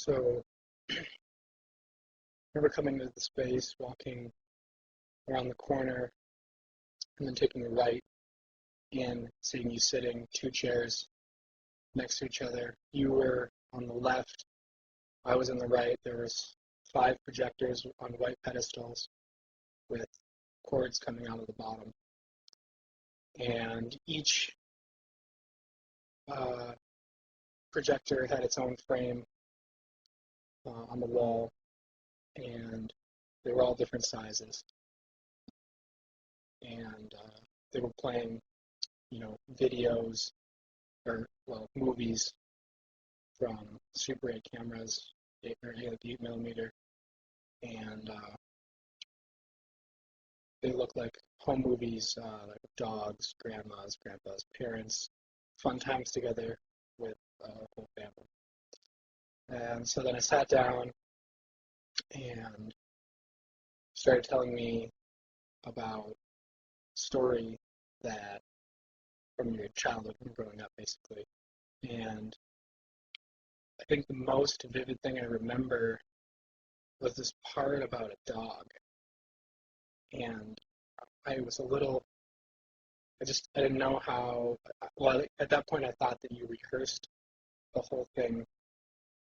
So I remember coming to the space, walking around the corner, and then taking a right and seeing you sitting two chairs next to each other. You were on the left, I was on the right. There was five projectors on white pedestals with cords coming out of the bottom. And each uh, projector had its own frame on the wall, and they were all different sizes. And they were playing, videos or movies from Super 8 cameras, 8 millimeter, and they look like home movies, like dogs, grandmas, grandpas, parents, fun times together with the whole family. And so then I sat down and started telling me about a story that from your childhood, from growing up, basically. And I think the most vivid thing I remember was this part about a dog. And I was a little, I didn't know how, well, at that point I thought that you rehearsed the whole thing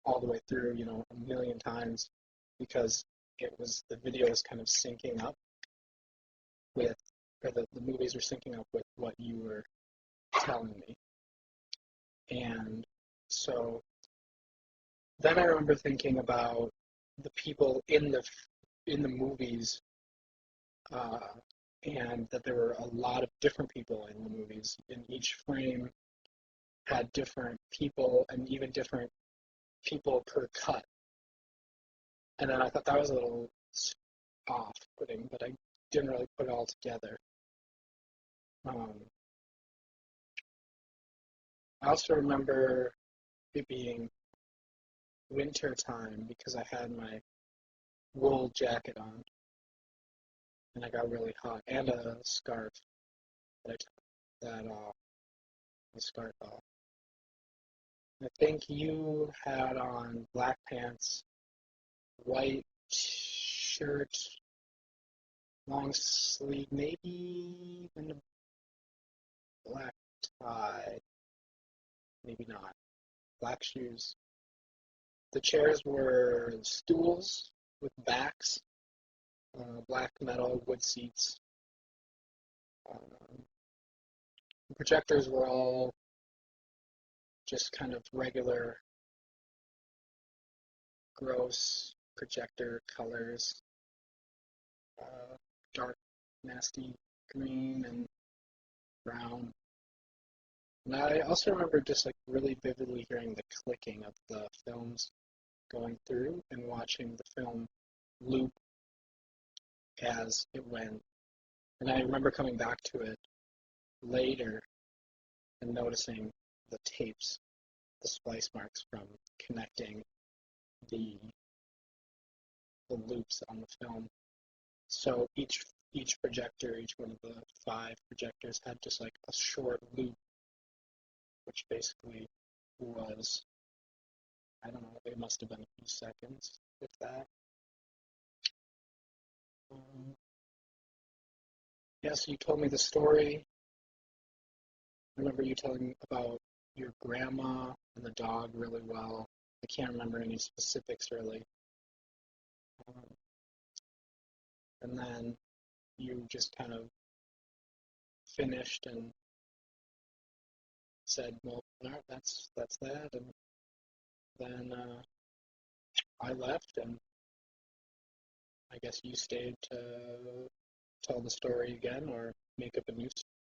all the way through, a million times because the video was kind of syncing up with, or the movies were syncing up with what you were telling me. And so then I remember thinking about the people in the movies, and that there were a lot of different people in the movies. And each frame had different people and even different people per cut. And then I thought that was a little off-putting, but I didn't really put it all together. I also remember it being winter time because I had my wool jacket on and I got really hot, and a scarf that I took the scarf off. I think you had on black pants, white shirt, long sleeve, maybe even a black tie, maybe not. Black shoes. The chairs were stools with backs, black metal wood seats. The projectors were all just kind of regular, gross projector colors, dark, nasty green and brown. And I also remember just like really vividly hearing the clicking of the films going through and watching the film loop as it went. And I remember coming back to it later and noticing the tapes, the splice marks from connecting the loops on the film. So each projector, each one of the five projectors had just like a short loop, which basically was, I don't know, it must have been a few seconds, if that. Yeah, so you told me the story. I remember you telling me about your grandma and the dog really well. I can't remember any specifics really. And then you just kind of finished and said, well, all right, that's that. And then I left, and I guess you stayed to tell the story again or make up a new